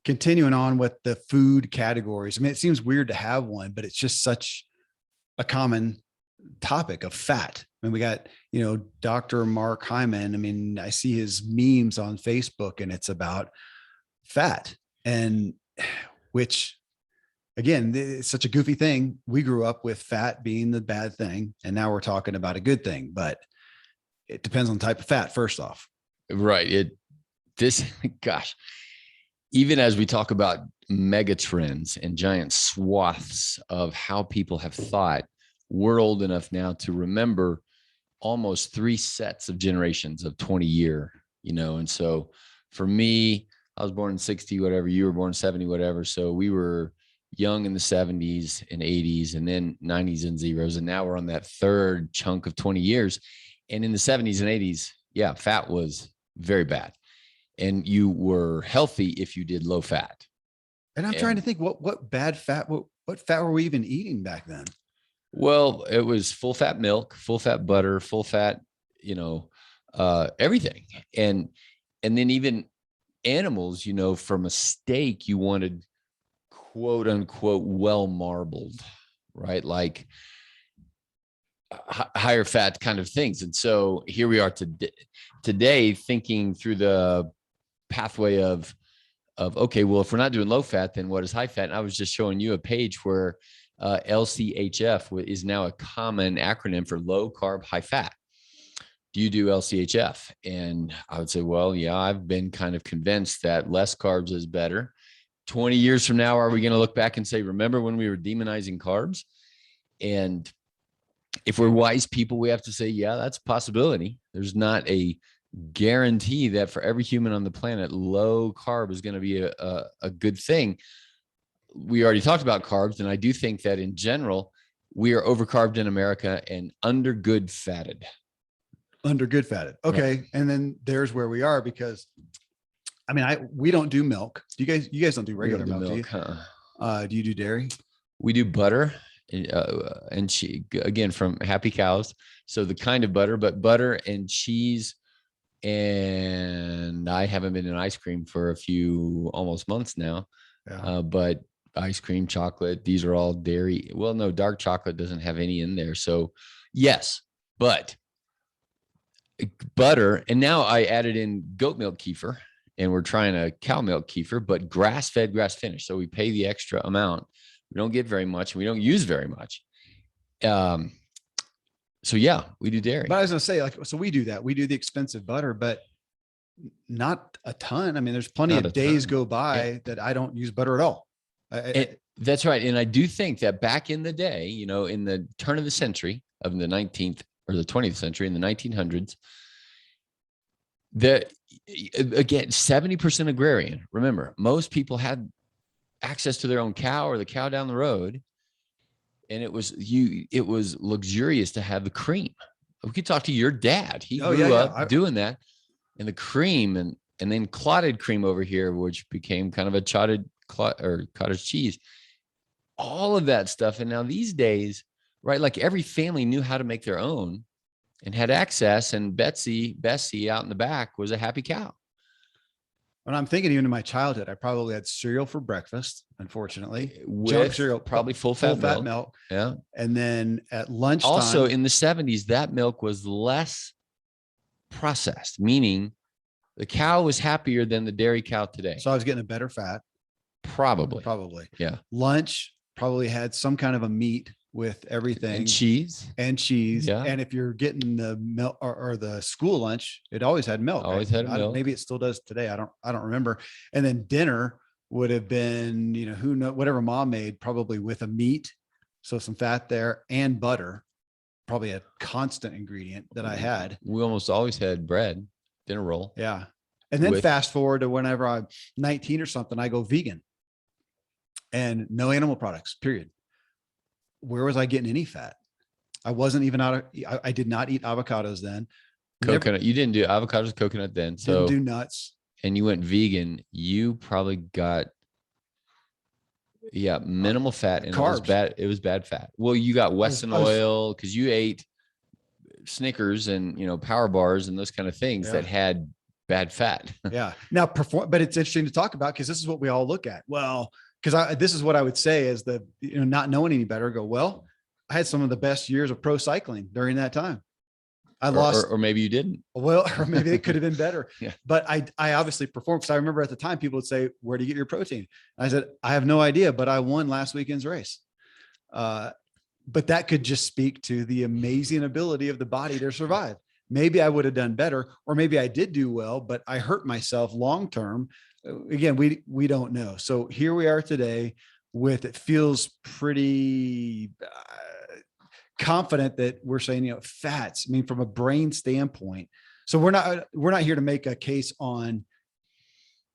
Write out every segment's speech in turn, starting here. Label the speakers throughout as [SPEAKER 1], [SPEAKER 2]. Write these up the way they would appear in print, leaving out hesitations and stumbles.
[SPEAKER 1] continuing on with the food categories. I mean, it seems weird to have one, but it's just such a common topic of fat. I mean, we got, Dr. Mark Hyman. I mean, I see his memes on Facebook and it's about fat, and which again, it's such a goofy thing. We grew up with fat being the bad thing, and now we're talking about a good thing, but it depends on the type of fat first off.
[SPEAKER 2] Right. Gosh, even as we talk about mega trends and giant swaths of how people have thought, we're old enough now to remember almost 3 sets of generations of 20-year, and so for me, I was born in 60, whatever, you were born in 70, whatever. So we were young in the 70s and 80s and then 90s and zeros. And now we're on that third chunk of 20 years. And in the 70s and 80s, yeah, fat was very bad. And you were healthy if you did low fat.
[SPEAKER 1] And I'm trying to think what bad fat, what fat were we even eating back then?
[SPEAKER 2] Well, it was full fat milk, full fat butter, full fat, everything. And then even animals, from a steak, you wanted quote unquote well marbled, right? Like higher fat kind of things. And so here we are today thinking through the pathway of okay, well, if we're not doing low fat, then what is high fat? And I was just showing you a page where LCHF is now a common acronym for low carb, high fat. Do you do LCHF? And I would say, well, yeah, I've been kind of convinced that less carbs is better. 20 years from now, are we going to look back and say, remember when we were demonizing carbs? And if we're wise people, we have to say, yeah, that's a possibility. There's not a guarantee that for every human on the planet, low carb is going to be a good thing. We already talked about carbs, and I do think that in general, we are overcarbed in America and under good fatted.
[SPEAKER 1] Okay. Yeah. And then there's where we are, because I mean, we don't do milk. You guys don't do regular milk, do you? Do you do dairy?
[SPEAKER 2] We do butter and cheese, again, from happy cows. So the kind of butter, but butter and cheese. And I haven't been in ice cream for a few almost months now. Yeah. But ice cream, chocolate, these are all dairy. Well, no, dark chocolate doesn't have any in there. So yes, but butter. And now I added in goat milk kefir, and we're trying a cow milk kefir, but grass-fed, grass-finished. So we pay the extra amount. We don't get very much. We don't use very much. So yeah, we do dairy.
[SPEAKER 1] But I was going to say, so we do that. We do the expensive butter, but not a ton. I mean, there's plenty of days go by that I don't use butter at all.
[SPEAKER 2] That's right. And I do think that back in the day, in the turn of the century of the 19th or the 20th century, in the 1900s, that again, 70% agrarian. Remember, most people had access to their own cow or the cow down the road. And it was luxurious to have the cream. We could talk to your dad. He grew up doing that, and the cream and then clotted cream over here, which became kind of a cottage cheese, all of that stuff. And now these days, right, like every family knew how to make their own and had access. And Bessie out in the back was a happy cow.
[SPEAKER 1] When I'm thinking, even in my childhood, I probably had cereal for breakfast, unfortunately.
[SPEAKER 2] With cereal, probably full fat milk. Yeah.
[SPEAKER 1] And then at lunchtime.
[SPEAKER 2] Also in the 70s, that milk was less processed, meaning the cow was happier than the dairy cow today.
[SPEAKER 1] So I was getting a better fat.
[SPEAKER 2] Probably.
[SPEAKER 1] Yeah. Lunch probably had some kind of a meat with everything.
[SPEAKER 2] And cheese.
[SPEAKER 1] Yeah. And if you're getting the milk or the school lunch, it always had milk.
[SPEAKER 2] Always had milk.
[SPEAKER 1] Maybe it still does today. I don't remember. And then dinner would have been, who knows, whatever mom made, probably with a meat. So some fat there and butter, probably a constant ingredient that I had.
[SPEAKER 2] We almost always had bread, dinner roll.
[SPEAKER 1] Yeah. And then fast forward to whenever I'm 19 or something, I go vegan and no animal products, period. Where was I getting any fat? I wasn't even I did not eat avocados then.
[SPEAKER 2] Coconut. You didn't do avocados, coconut then. So
[SPEAKER 1] didn't do nuts.
[SPEAKER 2] And you went vegan. You probably got, minimal fat, and
[SPEAKER 1] carbs.
[SPEAKER 2] It was bad fat. Well, you got Wesson oil because you ate Snickers and, power bars and those kind of things that had bad fat.
[SPEAKER 1] Yeah. Now but it's interesting to talk about because this is what we all look at. Well, because this is what I would say is not knowing any better, go, well, I had some of the best years of pro cycling during that time. I lost,
[SPEAKER 2] or maybe you didn't.
[SPEAKER 1] well, or maybe it could have been better.
[SPEAKER 2] Yeah.
[SPEAKER 1] But I obviously performed because I remember at the time people would say, where do you get your protein? And I said, I have no idea, but I won last weekend's race. But that could just speak to the amazing ability of the body to survive. Maybe I would have done better, or maybe I did do well, but I hurt myself long-term. Again, we don't know. So here we are today with, it feels pretty confident that we're saying, fats, I mean, from a brain standpoint. So we're not here to make a case on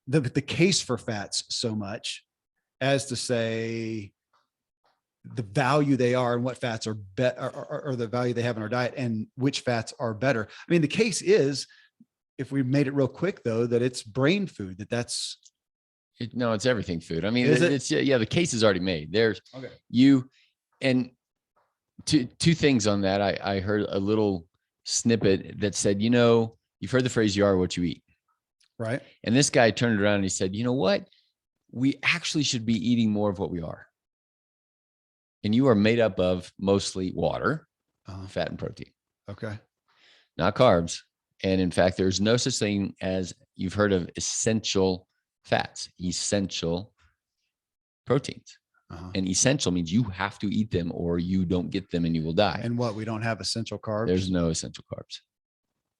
[SPEAKER 1] the case for fats so much as to say the value they are and what fats are better, or the value they have in our diet and which fats are better. I mean, the case is, if we made it real quick though, that it's brain food,
[SPEAKER 2] No, it's everything food. I mean,
[SPEAKER 1] Is
[SPEAKER 2] the case is already made. There's
[SPEAKER 1] okay.
[SPEAKER 2] And two things on that. I heard a little snippet that said, you've heard the phrase, you are what you eat.
[SPEAKER 1] Right.
[SPEAKER 2] And this guy turned around and he said, you know what? We actually should be eating more of what we are. And you are made up of mostly water, fat and protein.
[SPEAKER 1] Okay.
[SPEAKER 2] Not carbs. And in fact, there's no such thing as, you've heard of essential fats, essential proteins. And essential means you have to eat them or you don't get them and you will die.
[SPEAKER 1] And we don't have essential carbs?
[SPEAKER 2] There's no essential carbs.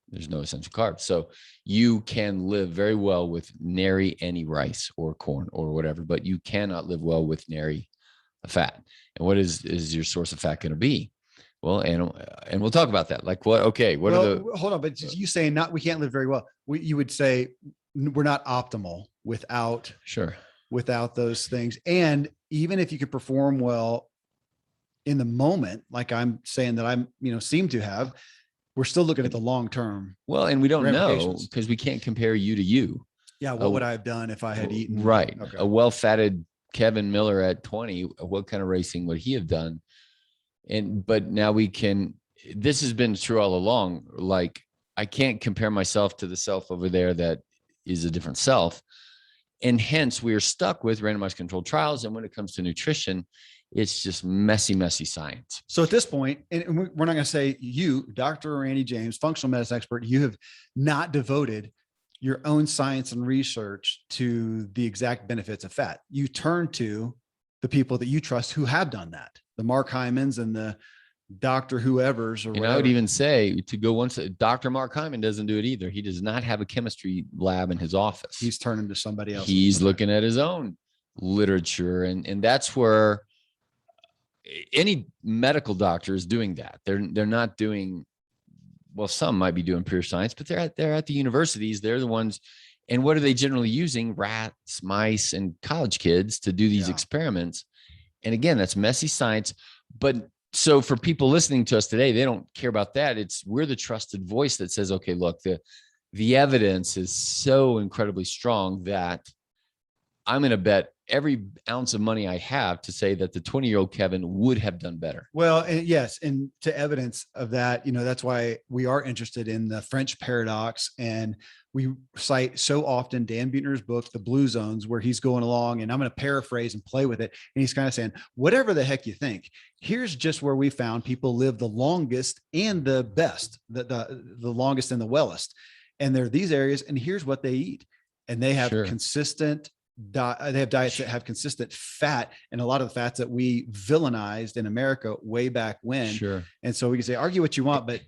[SPEAKER 2] There's no essential carbs. So you can live very well with nary any rice or corn or whatever, but you cannot live well with nary fat. And what is your source of fat going to be? Well, and we'll talk about that. Like what are the,
[SPEAKER 1] hold on, but you saying we can't live very well. You would say we're not optimal without those things. And even if you could perform well in the moment, like I'm saying that I'm, seem to have, we're still looking at the long-term.
[SPEAKER 2] Well, and we don't know because we can't compare you to you.
[SPEAKER 1] Yeah. What would I have done if I had eaten?
[SPEAKER 2] Right.
[SPEAKER 1] Okay.
[SPEAKER 2] A well-fatted Kevin Miller at 20, what kind of racing would he have done? But now this has been true all along. Like, I can't compare myself to the self over there that is a different self. And hence we are stuck with randomized controlled trials. And when it comes to nutrition, it's just messy science.
[SPEAKER 1] So at this point, and we're not going to say you, Dr. Randy James, functional medicine expert, you have not devoted your own science and research to the exact benefits of fat. You turn to the people that you trust who have done that, the Mark Hymans and the Dr. whoever's, or whatever.
[SPEAKER 2] I would even say, to go once, Dr. Mark Hyman doesn't do it either. He does not have a chemistry lab in his office.
[SPEAKER 1] He's turning to somebody else.
[SPEAKER 2] He's looking at his own literature. And that's where any medical doctor is doing that. They're not doing, well, some might be doing pure science, but they're at the universities. They're the ones. And what are they generally using? Rats, mice, and college kids to do these experiments. And again, that's messy science. But so for people listening to us today, they don't care about that. We're the trusted voice that says, okay, look, the evidence is so incredibly strong that I'm going to bet every ounce of money I have to say that the 20-year-old Kevin would have done better.
[SPEAKER 1] Well, and yes. And to evidence of that, that's why we are interested in the French paradox. And we cite so often Dan Buettner's book, The Blue Zones, where he's going along, and I'm going to paraphrase and play with it. And he's kind of saying, whatever the heck you think, here's just where we found people live the longest and the best, the longest and the wellest. And there are these areas, and here's what they eat. And they have consistent they have diets that have consistent fat, and a lot of the fats that we villainized in America way back when. And so we can say, argue what you want, but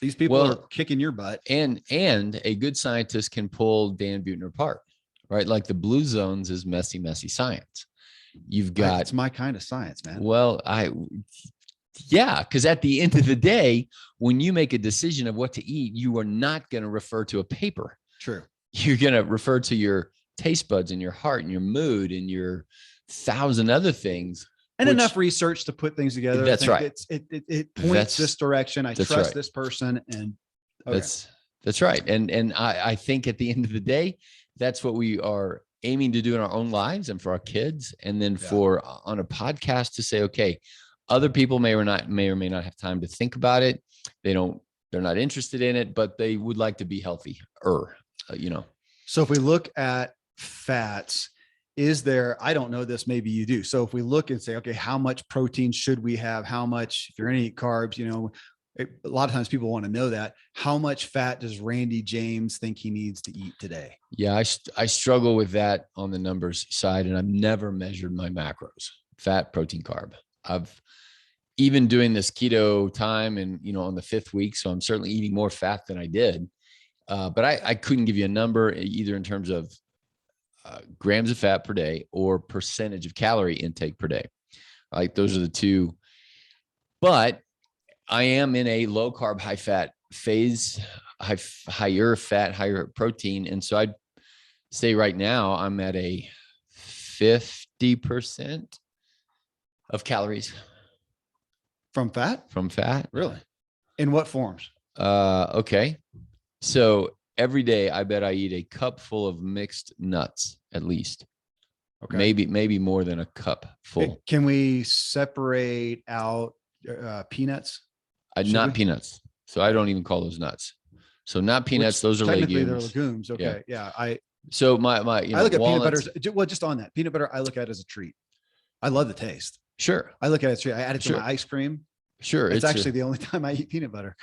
[SPEAKER 1] these people are kicking your butt.
[SPEAKER 2] And a good scientist can pull Dan Buettner apart, right? Like the Blue Zones is messy science. You've got,
[SPEAKER 1] it's my kind of science, man.
[SPEAKER 2] Well, because at the end of the day, when you make a decision of what to eat, you are not going to refer to a paper.
[SPEAKER 1] True.
[SPEAKER 2] You're going to refer to your taste buds and your heart and your mood and your 1,000 other things.
[SPEAKER 1] And enough research to put things together.
[SPEAKER 2] That's right.
[SPEAKER 1] It points this direction. I trust this person. And
[SPEAKER 2] that's right. And I think at the end of the day, that's what we are aiming to do in our own lives and for our kids. And then on a podcast to say, okay, other people may or may not have time to think about it. They're not interested in it, but they would like to be healthier. you know.
[SPEAKER 1] So if we look at fats, is there, I don't know this, maybe you do. So if we look and say, okay, how much protein should we have? How much, if you're going to eat carbs, you know, a lot of times people want to know that. How much fat does Randy James think he needs to eat today?
[SPEAKER 2] Yeah, I struggle with that on the numbers side, and I've never measured my macros, fat, protein, carb. I've even doing this keto time and, you know, on the 5th week. So I'm certainly eating more fat than I did. But I couldn't give you a number either in terms of grams of fat per day or percentage of calorie intake per day. Like those are the two. But I am in a low carb, high fat phase, higher fat, higher protein. And so I'd say right now I'm at a 50% of calories
[SPEAKER 1] From fat?
[SPEAKER 2] from fat.
[SPEAKER 1] Really? In what forms?
[SPEAKER 2] Okay. So every day, I bet I eat a cup full of mixed nuts, at least.
[SPEAKER 1] Okay.
[SPEAKER 2] Maybe more than a cup full.
[SPEAKER 1] Can we separate out peanuts?
[SPEAKER 2] Not peanuts. So I don't even call those nuts. So not peanuts.
[SPEAKER 1] Which
[SPEAKER 2] those are
[SPEAKER 1] technically
[SPEAKER 2] legumes.
[SPEAKER 1] They're legumes. Okay. Yeah.
[SPEAKER 2] So my you know,
[SPEAKER 1] I look at
[SPEAKER 2] walnuts,
[SPEAKER 1] peanut butter. Well, just on that peanut butter, I look at as a treat. I love the taste.
[SPEAKER 2] Sure.
[SPEAKER 1] I look at it as a treat. I add it to my ice cream.
[SPEAKER 2] Sure.
[SPEAKER 1] It's actually the only time I eat peanut butter.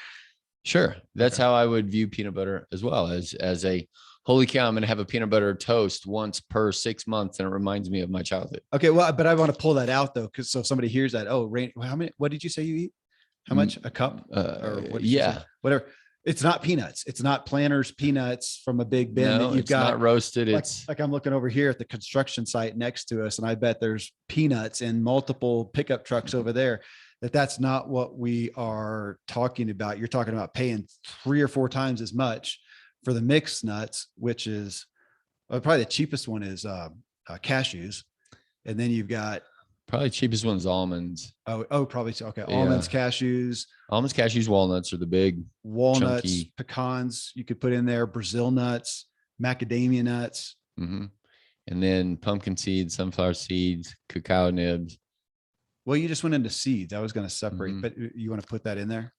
[SPEAKER 2] Sure. That's how I would view peanut butter as well, as a holy cow, I'm going to have a peanut butter toast once per 6 months. And it reminds me of my childhood.
[SPEAKER 1] Okay. Well, but I want to pull that out though. Cause so if somebody hears that, oh, Rain, how many, what did you say you eat? How much? A cup? Or what did you say? Whatever. It's not peanuts. It's not Planters peanuts from a big bin that you've got.
[SPEAKER 2] Not roasted.
[SPEAKER 1] Like I'm looking over here at the construction site next to us, and I bet there's peanuts in multiple pickup trucks over there. That's not what we are talking about. You're talking about paying 3 or 4 times as much for the mixed nuts, which is probably the cheapest one is cashews. And then you've got
[SPEAKER 2] probably cheapest one's almonds.
[SPEAKER 1] Oh, probably. Okay. Almonds, cashews.
[SPEAKER 2] Almonds, cashews, walnuts are the big
[SPEAKER 1] walnuts,
[SPEAKER 2] chunky.
[SPEAKER 1] Pecans. You could put in there Brazil nuts, macadamia nuts.
[SPEAKER 2] Mm-hmm. And then pumpkin seeds, sunflower seeds, cacao nibs.
[SPEAKER 1] Well, you just went into seeds. I was going to separate, but you want to put that in there?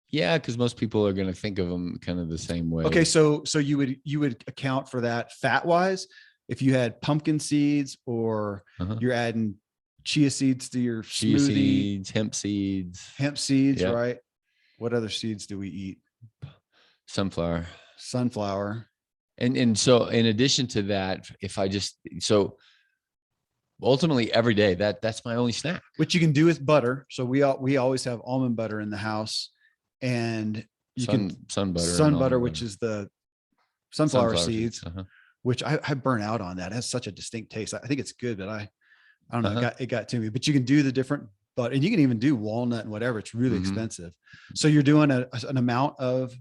[SPEAKER 2] Yeah, because most people are going to think of them kind of the same way.
[SPEAKER 1] Okay, so you would account for that fat wise if you had pumpkin seeds or you're adding chia seeds to your
[SPEAKER 2] chia
[SPEAKER 1] smoothie.
[SPEAKER 2] Seeds, hemp seeds,
[SPEAKER 1] yep. Right? What other seeds do we eat?
[SPEAKER 2] Sunflower.
[SPEAKER 1] And
[SPEAKER 2] so in addition to that, ultimately every day that's my only snack.
[SPEAKER 1] Which you can do with butter. So we always have almond butter in the house, and you can sun butter, which is the sunflower seeds, which I burn out on that. It has such a distinct taste. I think it's good, but I don't know. It got to me, but you can do the different butter, and you can even do walnut and whatever. It's really expensive. So you're doing an amount of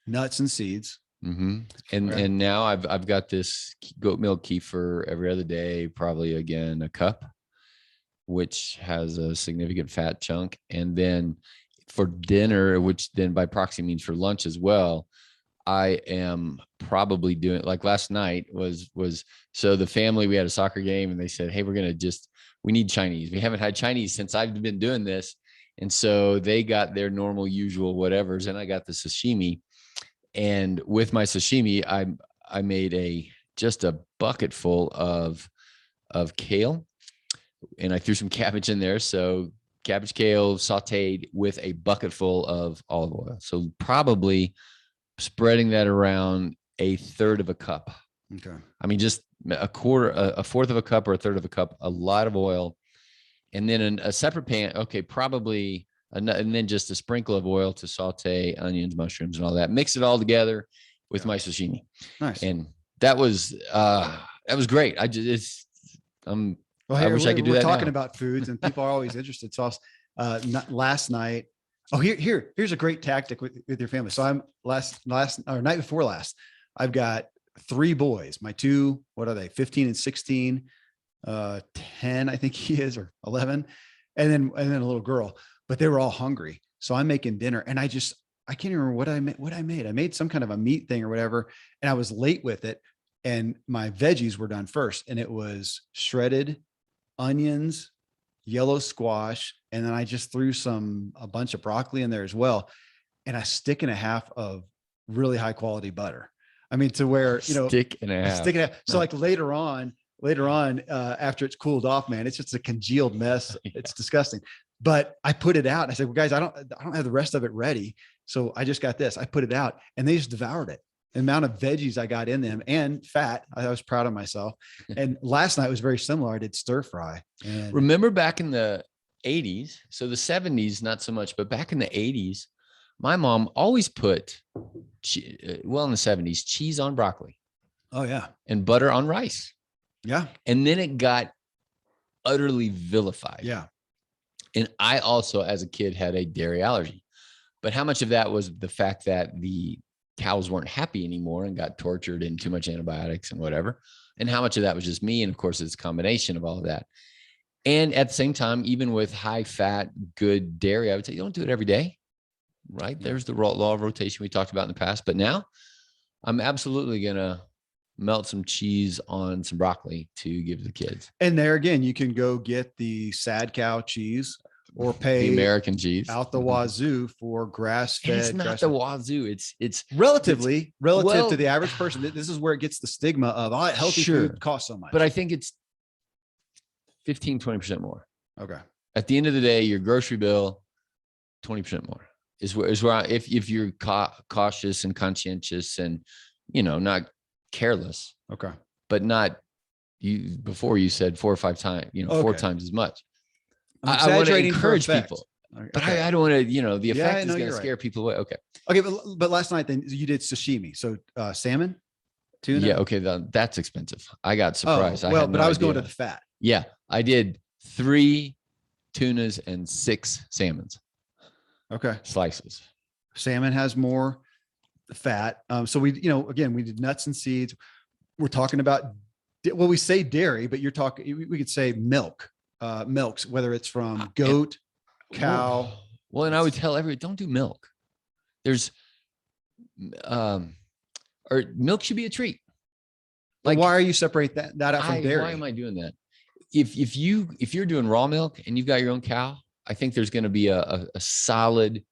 [SPEAKER 1] nuts and seeds.
[SPEAKER 2] And now I've got this goat milk kefir every other day, probably again a cup, which has a significant fat chunk. And then for dinner, which then by proxy means for lunch as well, I am probably doing, like last night was so the family, we had a soccer game and they said, hey, we need Chinese. We haven't had Chinese since I've been doing this. And so they got their normal usual whatevers, and I got the sashimi. And with my sashimi, I made just a bucket full of kale, and I threw some cabbage in there. So cabbage, kale sauteed with a bucket full of olive oil. So probably spreading that around a third of a cup.
[SPEAKER 1] Okay.
[SPEAKER 2] I mean, just a fourth of a cup or a third of a cup, a lot of oil. And then in a separate pan, okay, probably, and then just a sprinkle of oil to saute onions, mushrooms, and all that. Mix it all together with my sashimi.
[SPEAKER 1] Nice.
[SPEAKER 2] And that was great. I wish I could do that.
[SPEAKER 1] We're talking about foods, and people are always interested. So last night, here's a great tactic with your family. So I'm night before last, I've got 3 boys. My 2, what are they? 15 and 16, 10, I think he is, or 11, and then a little girl. But they were all hungry. So I'm making dinner, and I can't even remember what I made. I made some kind of a meat thing or whatever, and I was late with it. And my veggies were done first, and it was shredded onions, yellow squash, and then I just threw a bunch of broccoli in there as well, and a stick and a half of really high quality butter. I mean, to where, you know,
[SPEAKER 2] Stick and a half.
[SPEAKER 1] stick it out. So like later on, after it's cooled off, man, it's just a congealed mess. It's disgusting. But I put it out and I said, well, guys, I don't have the rest of it ready. So I just got this. I put it out and they just devoured it. The amount of veggies I got in them and fat. I was proud of myself. And last night was very similar. I did stir fry. And
[SPEAKER 2] remember back in the 80s, so the 70s, not so much, but back in the 80s, my mom always put, well, in the 70s, cheese on broccoli.
[SPEAKER 1] Oh yeah.
[SPEAKER 2] And butter on rice.
[SPEAKER 1] Yeah.
[SPEAKER 2] And then it got utterly vilified.
[SPEAKER 1] Yeah.
[SPEAKER 2] And I also, as a kid, had a dairy allergy. But how much of that was the fact that the cows weren't happy anymore and got tortured and too much antibiotics and whatever? And how much of that was just me? And of course, it's a combination of all of that. And at the same time, even with high fat, good dairy, I would say you don't do it every day, right? There's the law of rotation we talked about in the past. But now I'm absolutely going to melt some cheese on some broccoli to give the kids.
[SPEAKER 1] And there again, you can go get the sad cow cheese or pay
[SPEAKER 2] the American cheese
[SPEAKER 1] out the wazoo for grass-fed.
[SPEAKER 2] And it's not the wazoo. It's
[SPEAKER 1] relative to the average person. This is where it gets the stigma of healthy food costs so much.
[SPEAKER 2] But I think it's 15-20% more.
[SPEAKER 1] Okay.
[SPEAKER 2] At the end of the day, your grocery bill, 20% more is where if you're cautious and and, you know, not careless.
[SPEAKER 1] Okay.
[SPEAKER 2] But not before you said 4 or 5 times, you know, 4 times as much. I want to encourage people, but I don't want to, you know, the effect is going to scare people away. Okay.
[SPEAKER 1] Okay. But last night then you did sashimi. So salmon, tuna.
[SPEAKER 2] Yeah. Okay. That's expensive. I got surprised.
[SPEAKER 1] Oh, well, but I was going to the fat.
[SPEAKER 2] Yeah. I did 3 tunas and 6 salmons.
[SPEAKER 1] Okay.
[SPEAKER 2] Slices.
[SPEAKER 1] Salmon has more fat. So we, you know, again, we did nuts and seeds. We're talking about, well, we say dairy, but you're talking, we could say milks, whether it's from goat, cow.
[SPEAKER 2] Well, and I would tell everyone, don't do milk. There's, or milk should be a treat.
[SPEAKER 1] Like, why are you separate that out from dairy?
[SPEAKER 2] Why am I doing that? If you're doing raw milk and you've got your own cow, I think there's going to be a solid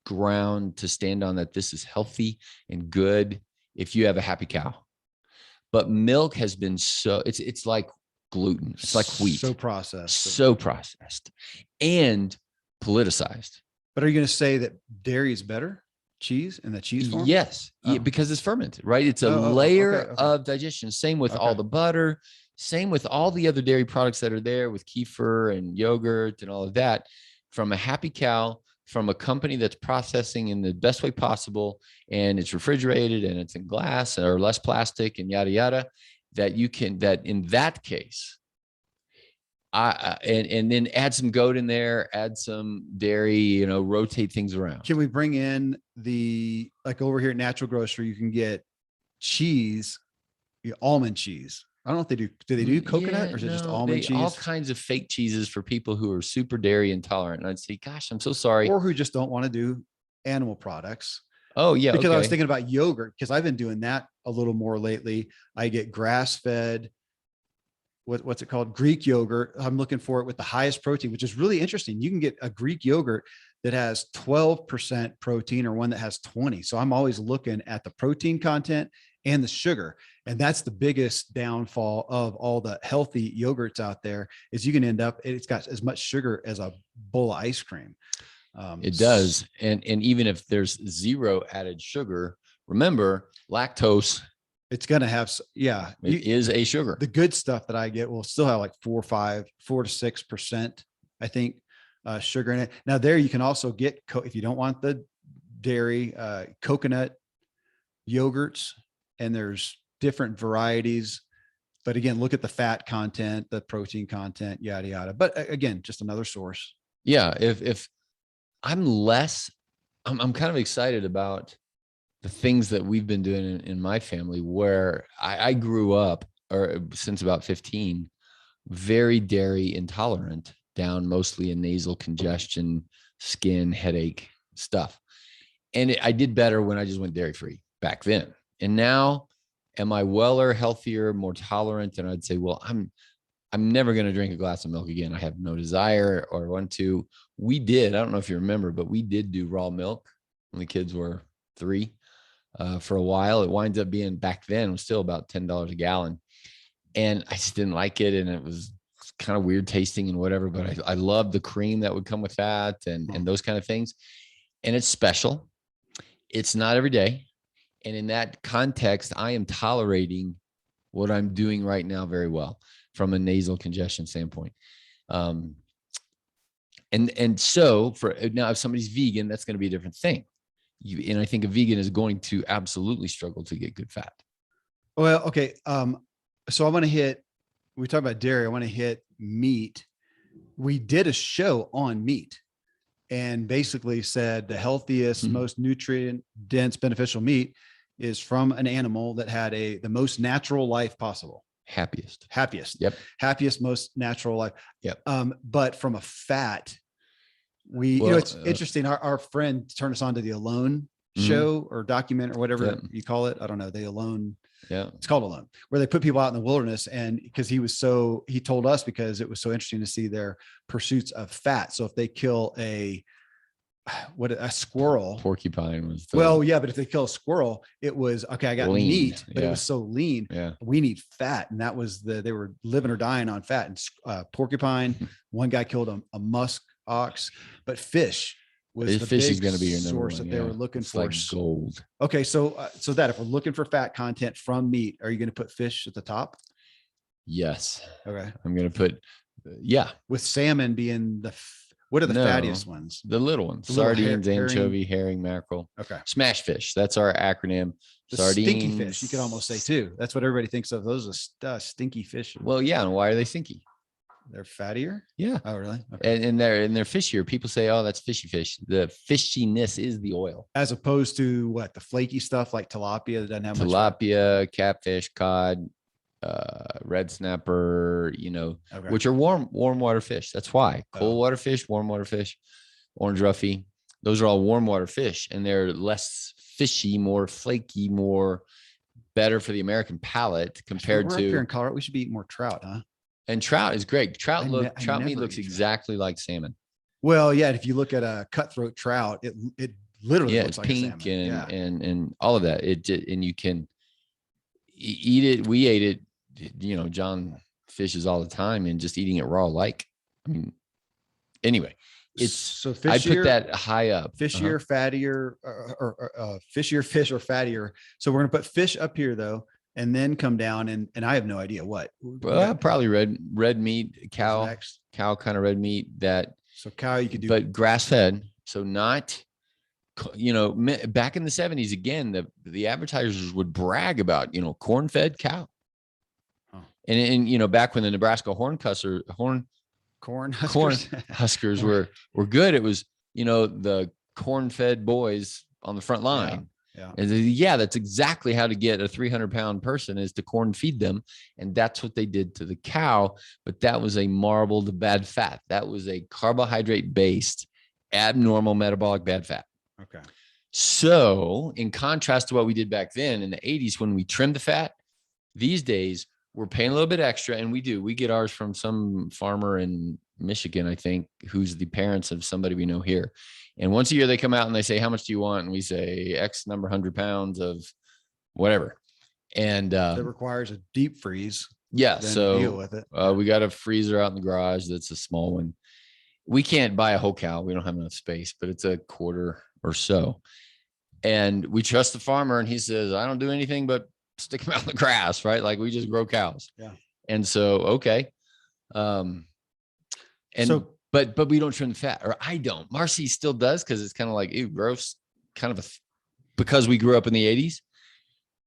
[SPEAKER 2] ground to stand on that this is healthy and good if you have a happy cow. But milk has been it's like gluten. It's like wheat.
[SPEAKER 1] So processed
[SPEAKER 2] and politicized.
[SPEAKER 1] But are you going to say that dairy is better? Cheese in the cheese form?
[SPEAKER 2] Yes. Yeah, because it's fermented, right? It's a layer of digestion. Same with all the butter. Same with all the other dairy products that are there with kefir and yogurt and all of that. From a happy cow, from a company that's processing in the best way possible, and it's refrigerated and it's in glass or less plastic and yada, yada, that in that case, and then add some goat in there, add some dairy, you know, rotate things around.
[SPEAKER 1] Can we bring in like over here at Natural Grocery, you can get cheese, almond cheese. I don't know if they do. Do they do coconut or is it just almond cheese?
[SPEAKER 2] All kinds of fake cheeses for people who are super dairy intolerant. And I'd say, gosh, I'm so sorry.
[SPEAKER 1] Or who just don't want to do animal products.
[SPEAKER 2] Oh yeah.
[SPEAKER 1] Because I was thinking about yogurt because I've been doing that a little more lately. I get grass-fed, what's it called? Greek yogurt. I'm looking for it with the highest protein, which is really interesting. You can get a Greek yogurt that has 12% protein or one that has 20. So I'm always looking at the protein content and the sugar. And that's the biggest downfall of all the healthy yogurts out there is you can end up, it's got as much sugar as a bowl of ice cream.
[SPEAKER 2] It does. And even if there's 0 added sugar, remember lactose.
[SPEAKER 1] It's going to have, it
[SPEAKER 2] is a sugar.
[SPEAKER 1] The good stuff that I get will still have like 4 to 6%, I think, sugar in it. Now there you can also get, if you don't want the dairy, coconut yogurts, and there's different varieties, but again, look at the fat content, the protein content, yada, yada. But again, just another source.
[SPEAKER 2] Yeah. If I'm kind of excited about the things that we've been doing in my family, where I grew up, or since about 15, very dairy intolerant, down mostly in nasal congestion, skin, headache stuff. And I did better when I just went dairy free back then. And now, am I weller, healthier, more tolerant? And I'd say, well, I'm never going to drink a glass of milk again. I have no desire or want to. I don't know if you remember, but we did do raw milk when the kids were 3 for a while. It winds up being, back then, was still about $10 a gallon. And I just didn't like it. And it was kind of weird tasting and whatever, but I loved the cream that would come with that and those kind of things. And it's special. It's not every day. And in that context, I am tolerating what I'm doing right now very well from a nasal congestion standpoint. And so for now, if somebody's vegan, that's going to be a different thing. And I think a vegan is going to absolutely struggle to get good fat.
[SPEAKER 1] Well, okay. So I want to hit, we talked about dairy. I want to hit meat. We did a show on meat and basically said the healthiest, most nutrient dense, beneficial meat is from an animal that had the most natural life possible. Happiest.
[SPEAKER 2] Yep.
[SPEAKER 1] Happiest, most natural life.
[SPEAKER 2] Yep.
[SPEAKER 1] But from a fat, it's interesting. Our friend turned us on to the Alone show or document or whatever you call it. I don't know. The Alone.
[SPEAKER 2] Yeah.
[SPEAKER 1] It's called Alone, where they put people out in the wilderness. And because he told us because it was so interesting to see their pursuits of fat. So if they kill a squirrel,
[SPEAKER 2] porcupine was
[SPEAKER 1] but if they kill a squirrel, it was okay. I got lean meat, but it was so lean.
[SPEAKER 2] Yeah,
[SPEAKER 1] we need fat, and that was they were living or dying on fat. And porcupine, one guy killed a musk ox, but fish was the
[SPEAKER 2] fish
[SPEAKER 1] big
[SPEAKER 2] is going to be your
[SPEAKER 1] source that they were looking for.
[SPEAKER 2] Like gold.
[SPEAKER 1] Okay, so that if we're looking for fat content from meat, are you going to put fish at the top?
[SPEAKER 2] Yes.
[SPEAKER 1] Okay,
[SPEAKER 2] I'm going to put
[SPEAKER 1] with salmon being what are the fattiest ones?
[SPEAKER 2] The little ones.
[SPEAKER 1] The
[SPEAKER 2] sardines, anchovy, herring, mackerel.
[SPEAKER 1] Okay.
[SPEAKER 2] Smash fish. That's our acronym.
[SPEAKER 1] The
[SPEAKER 2] sardines.
[SPEAKER 1] Stinky fish, you could almost say too. That's what everybody thinks of. Those are stinky fish.
[SPEAKER 2] Well, yeah. And why are they stinky?
[SPEAKER 1] They're fattier?
[SPEAKER 2] Yeah.
[SPEAKER 1] Oh, really? Okay.
[SPEAKER 2] And they're fishier. People say, oh, that's fishy fish. The fishiness is the oil.
[SPEAKER 1] As opposed to what? The flaky stuff like tilapia that doesn't have much.
[SPEAKER 2] Tilapia, catfish, cod, red snapper, which are warm water fish. That's why cold water fish, warm water fish, orange roughy, those are all warm water fish, and they're less fishy, more flaky, more better for the American palate compared to
[SPEAKER 1] up here in Colorado. We should be eating more trout, huh?
[SPEAKER 2] And trout is great. Trout meat looks exactly like salmon.
[SPEAKER 1] Well, yeah. If you look at a cutthroat trout, it looks
[SPEAKER 2] it's
[SPEAKER 1] like
[SPEAKER 2] pink
[SPEAKER 1] a salmon.
[SPEAKER 2] and all of that. And you can eat it. We ate it. John fishes all the time, and just eating it raw. Anyway, it's so fishier, I put that high up.
[SPEAKER 1] Fishier, fattier, or fishier fish or fattier. So we're gonna put fish up here though, and then come down and I have no idea what.
[SPEAKER 2] Probably red meat, cow kind of red meat.
[SPEAKER 1] So cow you could do,
[SPEAKER 2] but grass fed. So not. Back in the 70s, again, the advertisers would brag about corn fed cow. And back when the Nebraska corn huskers were good, it was the corn fed boys on the front line.
[SPEAKER 1] Yeah.
[SPEAKER 2] And that's exactly how to get a 300-pound person, is to corn feed them. And that's what they did to the cow. But that was a marbled bad fat. That was a carbohydrate based abnormal metabolic bad fat.
[SPEAKER 1] Okay.
[SPEAKER 2] So in contrast to what we did back then in the 80s, when we trimmed the fat, these days we're paying a little bit extra, and we get ours from some farmer in Michigan, I think, who's the parents of somebody we know here. And once a year they come out and they say, how much do you want? And we say X number 100 pounds of whatever. And
[SPEAKER 1] that requires a deep freeze.
[SPEAKER 2] Yeah. So
[SPEAKER 1] deal with it.
[SPEAKER 2] We got a freezer out in the garage. That's a small one. We can't buy a whole cow. We don't have enough space, but it's a quarter or so. And we trust the farmer, and he says, I don't do anything but stick them out in the grass, right? Like, we just grow cows.
[SPEAKER 1] Yeah.
[SPEAKER 2] And so, okay. But we don't trim the fat, or I don't. Marcy still does, because it's kind of like, ew, gross, kind of because we grew up in the 80s.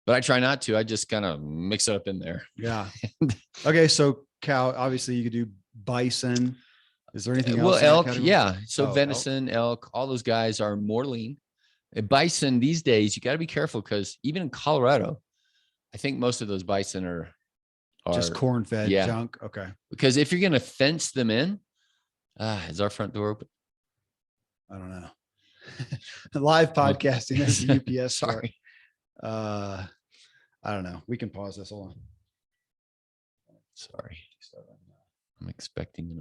[SPEAKER 2] But I try not to. I just kind of mix it up in there.
[SPEAKER 1] Yeah. Okay. So cow, obviously you could do bison. Is there anything else?
[SPEAKER 2] Well, elk. Yeah. So venison, elk, all those guys are more lean. Bison these days, you got to be careful, because even in Colorado, I think most of those bison are
[SPEAKER 1] just corn fed junk. Okay.
[SPEAKER 2] Because if you're going to fence them in, is our front door open?
[SPEAKER 1] I don't know. Live podcasting. This is UPS.
[SPEAKER 2] Sorry.
[SPEAKER 1] I don't know. We can pause this. Hold on.
[SPEAKER 2] Sorry. I'm expecting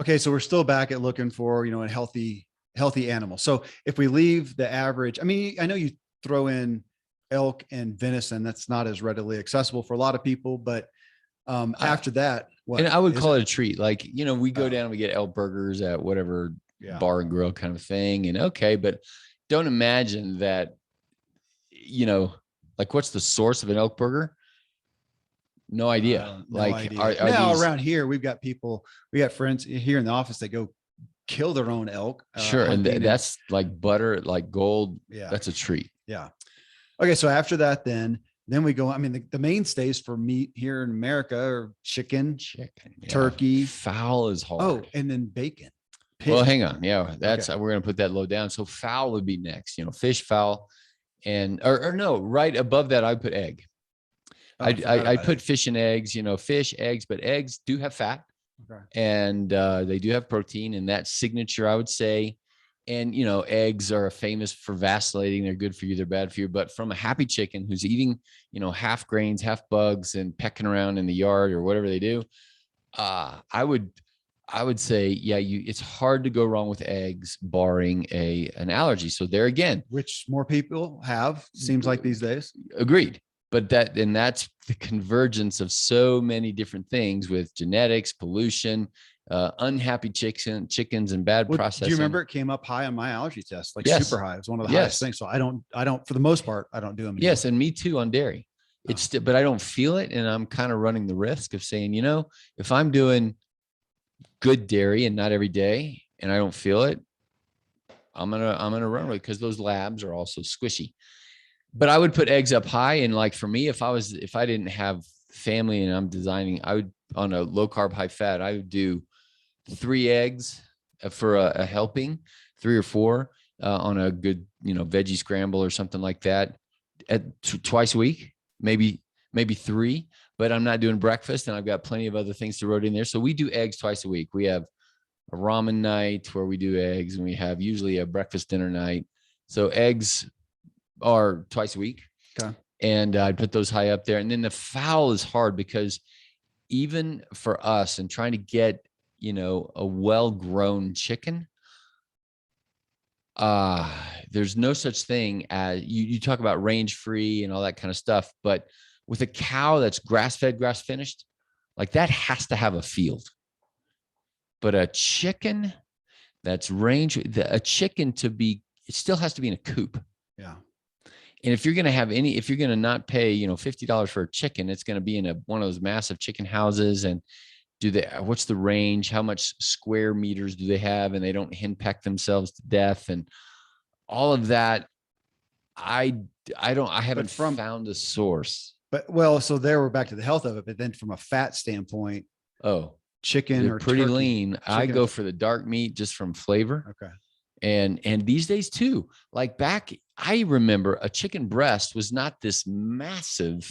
[SPEAKER 1] Okay. So we're still back at looking for, a healthy animal. So if we leave the average, I mean, I know you throw in elk and venison, that's not as readily accessible for a lot of people, but after that,
[SPEAKER 2] and I would call
[SPEAKER 1] it?
[SPEAKER 2] it a treat. Like, we go
[SPEAKER 1] Oh,
[SPEAKER 2] down and we get elk burgers at whatever
[SPEAKER 1] yeah.
[SPEAKER 2] bar and grill kind of thing. And okay, but don't imagine that, like what's the source of an elk burger? No idea.
[SPEAKER 1] No
[SPEAKER 2] Like,
[SPEAKER 1] idea.
[SPEAKER 2] are
[SPEAKER 1] Now
[SPEAKER 2] these
[SPEAKER 1] around here, we got friends here in the office that go kill their own elk.
[SPEAKER 2] sure? And that's like butter, like gold.
[SPEAKER 1] Yeah.
[SPEAKER 2] That's a treat.
[SPEAKER 1] Yeah. Okay. So after that, then we go, I mean, the mainstays for meat here in America are chicken,
[SPEAKER 2] Yeah.
[SPEAKER 1] turkey,
[SPEAKER 2] Fowl is hard.
[SPEAKER 1] oh, and then bacon. Pig.
[SPEAKER 2] Well, hang on. Yeah, that's
[SPEAKER 1] Okay.
[SPEAKER 2] we're gonna put that low down. So fowl would be next. Fish, fowl, and or no, right above that, I put egg.
[SPEAKER 1] Oh,
[SPEAKER 2] I put fish and eggs. Fish, eggs, but eggs do have fat,
[SPEAKER 1] Okay.
[SPEAKER 2] and they do have protein, and that's signature, I would say. And eggs are famous for vacillating. They're good for you. They're bad for you. But from a happy chicken who's eating, half grains, half bugs, and pecking around in the yard or whatever they do, I would say, yeah, it's hard to go wrong with eggs, barring an allergy. So there again,
[SPEAKER 1] which more people have, seems like these days.
[SPEAKER 2] agreed. But that's the convergence of so many different things with genetics, pollution, unhappy chickens and bad processing.
[SPEAKER 1] Do you remember it came up high on my allergy test, like
[SPEAKER 2] Yes.
[SPEAKER 1] super high? It was one of the highest things. So I don't, for the most part, I don't do them anymore.
[SPEAKER 2] Yes. And me too on dairy. But I don't feel it. And I'm kind of running the risk of saying, if I'm doing good dairy and not every day, and I don't feel it, I'm gonna run with it, because those labs are also squishy. But I would put eggs up high. And like for me, if I didn't have family and I'm designing, I would, on a low carb, high fat, I would do 3 eggs for a helping, 3 or 4 on a good, veggie scramble or something like that twice a week, maybe 3, but I'm not doing breakfast, and I've got plenty of other things to roll in there. So we do eggs twice a week. We have a ramen night where we do eggs, and we have usually a breakfast dinner night. So eggs are twice a week.
[SPEAKER 1] Okay.
[SPEAKER 2] And I'd put those high up there. And then the fowl is hard, because even for us and trying to get, a well-grown chicken, there's no such thing as you talk about range free and all that kind of stuff. But with a cow that's grass-fed, grass-finished, like that has to have a field. But a chicken that's a chicken it still has to be in a coop.
[SPEAKER 1] Yeah.
[SPEAKER 2] And if you're going to not pay, $50 for a chicken, it's going to be in one of those massive chicken houses. And what's the range? How much square meters do they have? And they don't henpeck themselves to death and all of that. I haven't found a source.
[SPEAKER 1] But so there we're back to the health of it. But then from a fat standpoint, chicken
[SPEAKER 2] they're
[SPEAKER 1] or
[SPEAKER 2] pretty
[SPEAKER 1] turkey,
[SPEAKER 2] lean. I go for the dark meat just from flavor.
[SPEAKER 1] Okay.
[SPEAKER 2] And these days too, like back, I remember a chicken breast was not this massive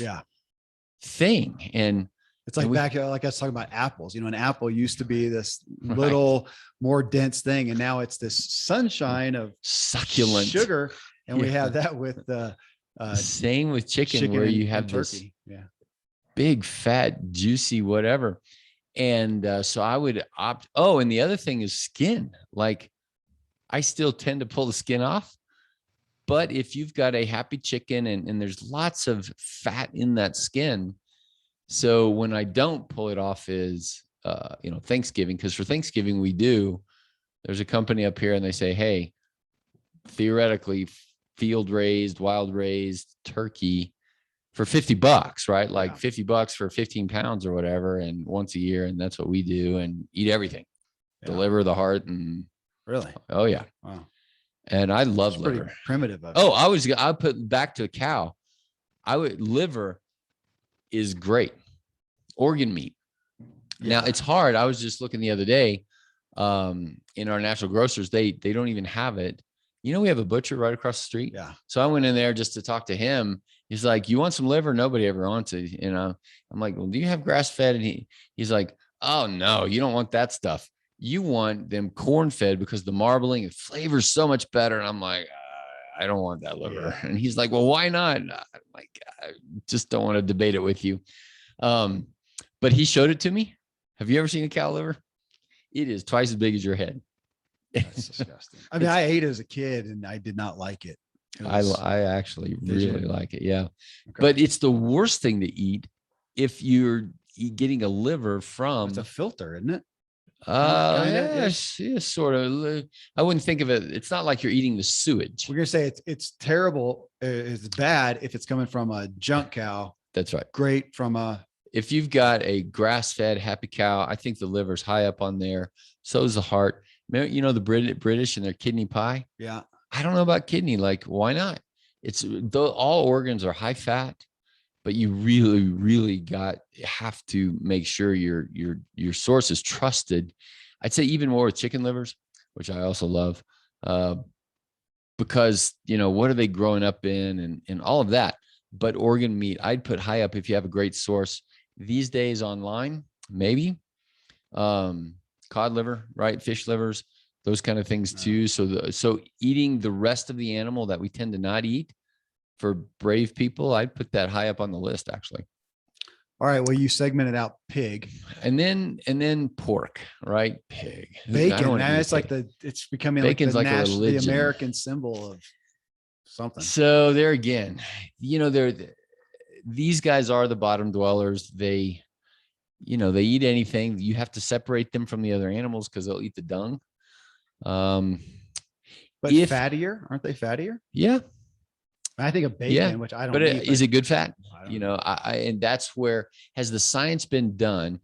[SPEAKER 2] thing. And
[SPEAKER 1] it's like back, like I was talking about apples, an apple used to be this little more dense thing. And now it's this sunshine of
[SPEAKER 2] succulent
[SPEAKER 1] sugar. And we have that with
[SPEAKER 2] same with chicken where you have this big, fat, juicy, whatever. And so I would opt. Oh, and the other thing is skin. Like, I still tend to pull the skin off, but if you've got a happy chicken and there's lots of fat in that skin. So when I don't pull it off is, Thanksgiving, because for Thanksgiving there's a company up here and they say, hey, theoretically field raised, wild raised turkey for $50, right? Like $50 for 15 pounds or whatever. And once a year. And that's what we do, and eat everything, the liver, the heart, and
[SPEAKER 1] really?
[SPEAKER 2] Oh yeah.
[SPEAKER 1] Wow.
[SPEAKER 2] And I love liver.
[SPEAKER 1] Pretty primitive.
[SPEAKER 2] I put back to a cow. Liver is great. Organ meat. Yeah. Now it's hard. I was just looking the other day, in our national grocers, they don't even have it. We have a butcher right across the street.
[SPEAKER 1] Yeah.
[SPEAKER 2] So I went in there just to talk to him. He's like, you want some liver? Nobody ever wants it. I'm like, well, do you have grass fed? And he's like, oh no, you don't want that stuff. You want them corn fed, because the marbling and flavors so much better. And I'm like, I don't want that liver. And he's like, well, why not? I'm like, I just don't want to debate it with you. But he showed it to me. Have you ever seen a cow liver? It is twice as big as your head.
[SPEAKER 1] That's disgusting. I mean, I ate it as a kid and I did not like it.
[SPEAKER 2] I actually really like it. Yeah.
[SPEAKER 1] Okay.
[SPEAKER 2] But it's the worst thing to eat if you're getting a liver from.
[SPEAKER 1] It's a filter, isn't it?
[SPEAKER 2] Yeah, sort of. I wouldn't think of it. It's not like you're eating the sewage.
[SPEAKER 1] We're going to say it's terrible. It's bad if it's coming from a junk cow.
[SPEAKER 2] That's right.
[SPEAKER 1] Great from a.
[SPEAKER 2] If you've got a grass-fed happy cow, I think the liver's high up on there. So is the heart. You know, the British and their kidney pie.
[SPEAKER 1] Yeah.
[SPEAKER 2] I don't know about kidney. Like, why not? All organs are high fat, but you really, really have to make sure your source is trusted. I'd say even more with chicken livers, which I also love, because what are they growing up in and all of that. But organ meat, I'd put high up if you have a great source. These days online, maybe cod liver, right? Fish livers, those kind of things too. So eating the rest of the animal that we tend to not eat for brave people, I'd put that high up on the list, actually.
[SPEAKER 1] All right. Well, you segmented out pig
[SPEAKER 2] and then pork, right? Pig,
[SPEAKER 1] bacon. Man, it's becoming
[SPEAKER 2] bacon's
[SPEAKER 1] like
[SPEAKER 2] a religion,
[SPEAKER 1] the American symbol of something.
[SPEAKER 2] So there again, these guys are the bottom dwellers. They eat anything. You have to separate them from the other animals because they'll eat the dung.
[SPEAKER 1] But fattier, aren't they fattier?
[SPEAKER 2] Yeah.
[SPEAKER 1] I think of bacon, which I don't.
[SPEAKER 2] But is it good fat? And that's where has the science been done?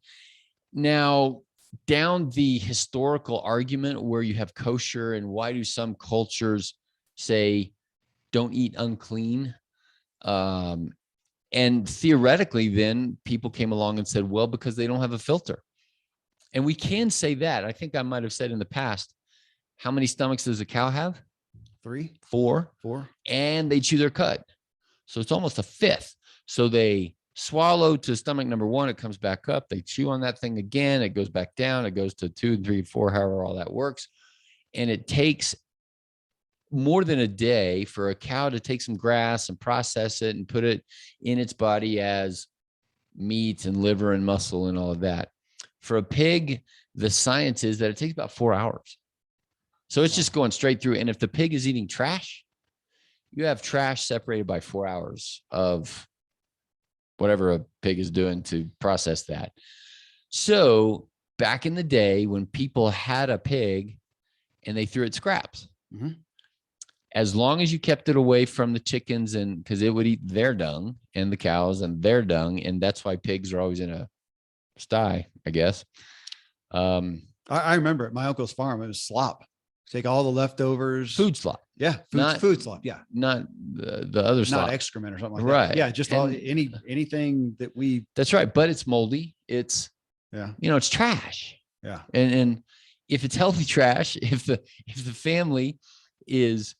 [SPEAKER 2] Now, down the historical argument where you have kosher and why do some cultures say don't eat unclean? And theoretically, then people came along and said, well, because they don't have a filter. And we can say that. I think I might have said in the past, how many stomachs does a cow have?
[SPEAKER 1] 3,
[SPEAKER 2] 4. And they chew their cud. So it's almost a fifth. So they swallow to stomach number 1. It comes back up. They chew on that thing again. It goes back down. It goes to 2, 3, 4, however all that works. And it takes more than a day for a cow to take some grass and process it and put it in its body as meat and liver and muscle and all of that. For a pig, the science is that it takes about 4 hours. So it's just going straight through. And if the pig is eating trash, you have trash separated by 4 hours of whatever a pig is doing to process that. So back in the day when people had a pig and they threw it scraps, as long as you kept it away from the chickens, and because it would eat their dung and the cows and their dung, and that's why pigs are always in a sty, I guess.
[SPEAKER 1] I remember at my uncle's farm, it was slop. Take all the leftovers.
[SPEAKER 2] Food slop.
[SPEAKER 1] Yeah. Food slop. Yeah.
[SPEAKER 2] Not the other slop.
[SPEAKER 1] Not excrement or something like
[SPEAKER 2] right.
[SPEAKER 1] that. Yeah. Just anything that we.
[SPEAKER 2] That's right. But it's moldy. It's, it's trash.
[SPEAKER 1] Yeah.
[SPEAKER 2] And if it's healthy trash, if the family is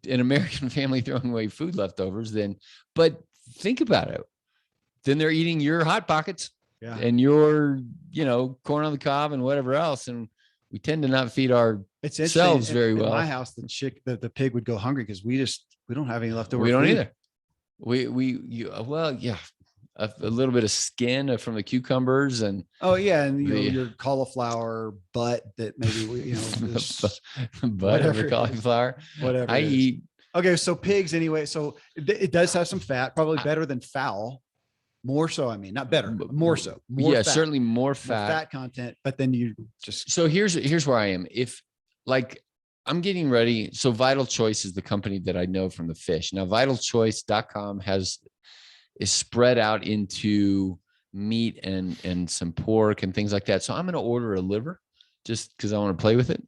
[SPEAKER 2] an American family throwing away food leftovers, but think about it. Then they're eating your Hot Pockets and your, corn on the cob and whatever else. And we tend to not feed ourselves very well.
[SPEAKER 1] In my house, the pig would go hungry because we don't have any leftover.
[SPEAKER 2] We don't
[SPEAKER 1] food.
[SPEAKER 2] either. A little bit of skin from the cucumbers and
[SPEAKER 1] your cauliflower butt that maybe
[SPEAKER 2] butt of the cauliflower.
[SPEAKER 1] Whatever
[SPEAKER 2] I eat.
[SPEAKER 1] Okay, so pigs anyway. So it does have some fat, probably better than fowl. More so, I mean, not better, but more so. More fat,
[SPEAKER 2] certainly more
[SPEAKER 1] fat content. But then you just
[SPEAKER 2] so here's where I am. If I'm getting ready. So Vital Choice is the company that I know from the fish. Now, vitalchoice.com is spread out into meat and some pork and things like that. So I'm going to order a liver just because I want to play with it.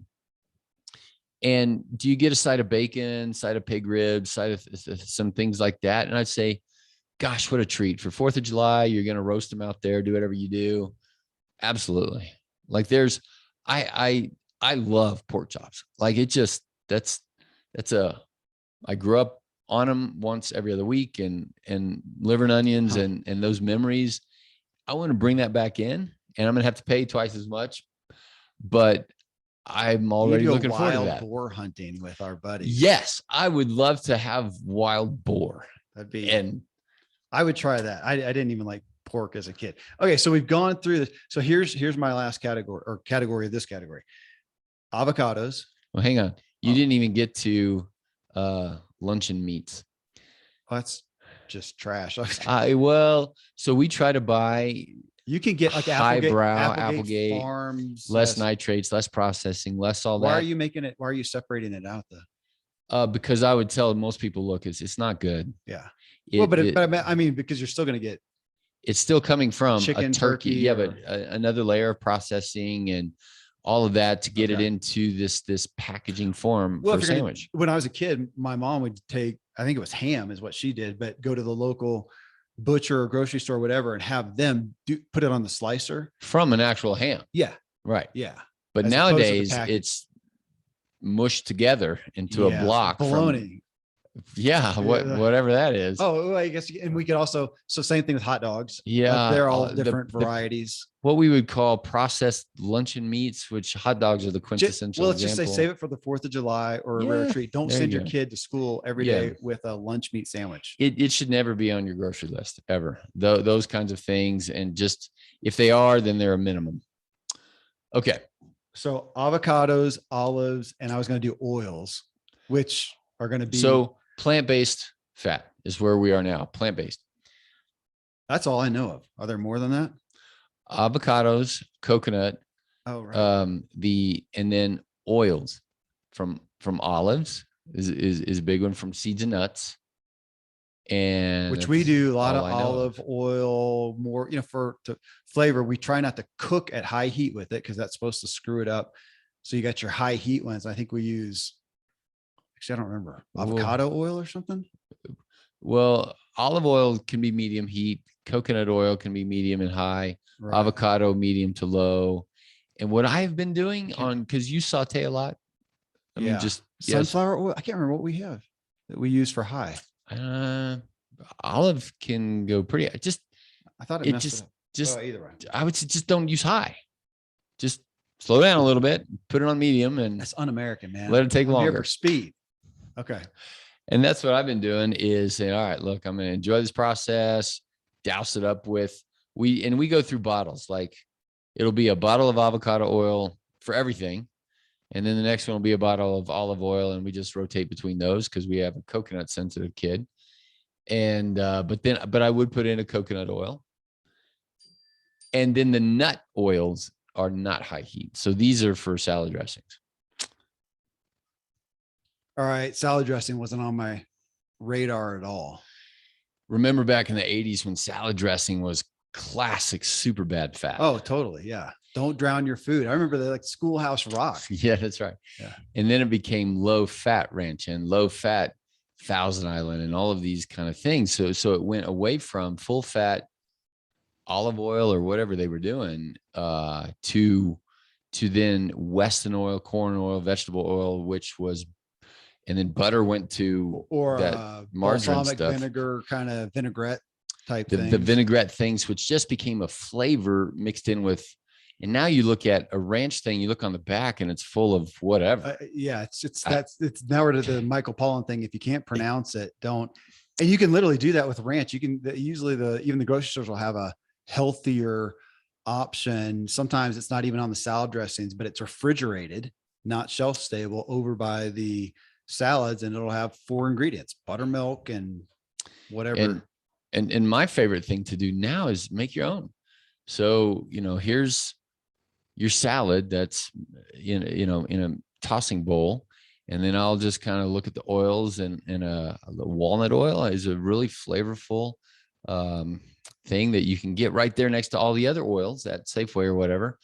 [SPEAKER 2] And do you get a side of bacon, side of pig ribs, side of some things like that? And I'd say, gosh, what a treat. For 4th of July, you're going to roast them out there, do whatever you do. Absolutely. Like I love pork chops. Like it just, I grew up on them once every other week and liver and onions and those memories. I want to bring that back in and I'm going to have to pay twice as much, but I'm already looking forward to that.
[SPEAKER 1] Wild boar hunting with our buddies.
[SPEAKER 2] Yes. I would love to have wild boar.
[SPEAKER 1] I would try that. I didn't even like pork as a kid. Okay. So we've gone through this. So here's my last category of this category. Avocados.
[SPEAKER 2] Well, hang on. You
[SPEAKER 1] Oh.
[SPEAKER 2] didn't even get to luncheon meats.
[SPEAKER 1] Oh, that's just trash.
[SPEAKER 2] Well, so we try to buy
[SPEAKER 1] You can get like Applegate Farms,
[SPEAKER 2] less nitrates, less processing, less all that.
[SPEAKER 1] Why are you making it? Why are you separating it out though?
[SPEAKER 2] Because I would tell most people, look, it's not good.
[SPEAKER 1] Yeah. But I mean, because you're still going to get.
[SPEAKER 2] It's still coming from
[SPEAKER 1] chicken,
[SPEAKER 2] a turkey. Yeah, but another layer of processing and all of that to get it into this packaging form for a sandwich.
[SPEAKER 1] When I was a kid, my mom would take, I think it was ham is what she did, but go to the local butcher or grocery store, or whatever, and have them put it on the slicer
[SPEAKER 2] from an actual ham.
[SPEAKER 1] Yeah.
[SPEAKER 2] Right.
[SPEAKER 1] Yeah.
[SPEAKER 2] But nowadays it's mushed together into a block.
[SPEAKER 1] Bologna.
[SPEAKER 2] Whatever that is.
[SPEAKER 1] Oh, I guess, and we could also, so same thing with hot dogs.
[SPEAKER 2] Yeah.
[SPEAKER 1] They're all different varieties.
[SPEAKER 2] What we would call processed luncheon meats, which hot dogs are the quintessential.
[SPEAKER 1] Well, let's just say save it for the 4th of July or a rare treat. Don't send your kid to school every day with a lunch meat sandwich.
[SPEAKER 2] It should never be on your grocery list ever. Those kinds of things. And just, if they are, then they're a minimum. Okay.
[SPEAKER 1] So avocados, olives, and I was going to do oils, which are going to be.
[SPEAKER 2] So plant-based fat is where we are now. Plant-based.
[SPEAKER 1] That's all I know of. Are there more than that?
[SPEAKER 2] Avocados, coconut.
[SPEAKER 1] Oh, right.
[SPEAKER 2] And then oils from olives is a big one, from seeds and nuts. And
[SPEAKER 1] which we do a lot of olive oil, more, to flavor. We try not to cook at high heat with it because that's supposed to screw it up. So you got your high heat ones. I think we use, actually, I don't remember, avocado oil or something.
[SPEAKER 2] Well, olive oil can be medium heat. Coconut oil can be medium and high. Right. Avocado, medium to low. And what I've been doing because you saute a lot. I mean, just
[SPEAKER 1] sunflower oil. I can't remember what we have that we use for high.
[SPEAKER 2] Olive can go pretty.
[SPEAKER 1] I thought it messed it up. Either way.
[SPEAKER 2] I would say just don't use high. Just slow down a little bit, put it on medium, and
[SPEAKER 1] that's un-American, man.
[SPEAKER 2] Let it take longer.
[SPEAKER 1] Here for speed. Okay.
[SPEAKER 2] And that's what I've been doing is saying, all right, look, I'm going to enjoy this process, douse it up with, we go through bottles. Like it'll be a bottle of avocado oil for everything. And then the next one will be a bottle of olive oil. And we just rotate between those because we have a coconut sensitive kid. And, but I would put in a coconut oil. And then the nut oils are not high heat. So these are for salad dressings.
[SPEAKER 1] All right. Salad dressing wasn't on my radar at all.
[SPEAKER 2] Remember back in the 80s when salad dressing was classic, super bad fat.
[SPEAKER 1] Oh, totally. Yeah. Don't drown your food. I remember the Schoolhouse Rock.
[SPEAKER 2] Yeah, that's right.
[SPEAKER 1] Yeah.
[SPEAKER 2] And then it became low fat ranch and low fat Thousand Island and all of these kind of things. So it went away from full fat olive oil or whatever they were doing to then Weston oil, corn oil, vegetable oil, and then butter went to that margarine stuff,
[SPEAKER 1] vinegar, kind of vinaigrette type
[SPEAKER 2] the vinaigrette things, which just became a flavor mixed in with. And now you look at a ranch thing, you look on the back and it's full of whatever.
[SPEAKER 1] It's now we're to the Michael Pollan thing. If you can't pronounce it, don't. And you can literally do that with ranch. You can usually even the grocery stores will have a healthier option. Sometimes it's not even on the salad dressings, but it's refrigerated, not shelf stable, over by the salads, and it'll have 4 ingredients: buttermilk and whatever.
[SPEAKER 2] And my favorite thing to do now is make your own. So, here's your salad that's in a tossing bowl. And then I'll just kind of look at the oils, and the walnut oil is a really flavorful thing that you can get right there next to all the other oils at Safeway or whatever.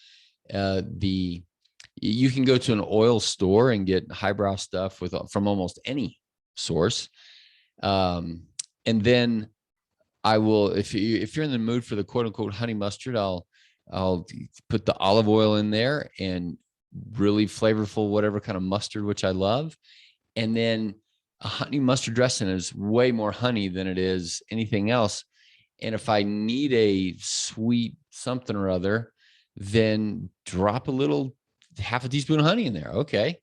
[SPEAKER 2] You can go to an oil store and get highbrow stuff from almost any source. And then I will, if you're in the mood for the quote unquote honey mustard, I'll put the olive oil in there and really flavorful, whatever kind of mustard, which I love. And then a honey mustard dressing is way more honey than it is anything else. And if I need a sweet something or other, then drop half a teaspoon of honey in there. Okay.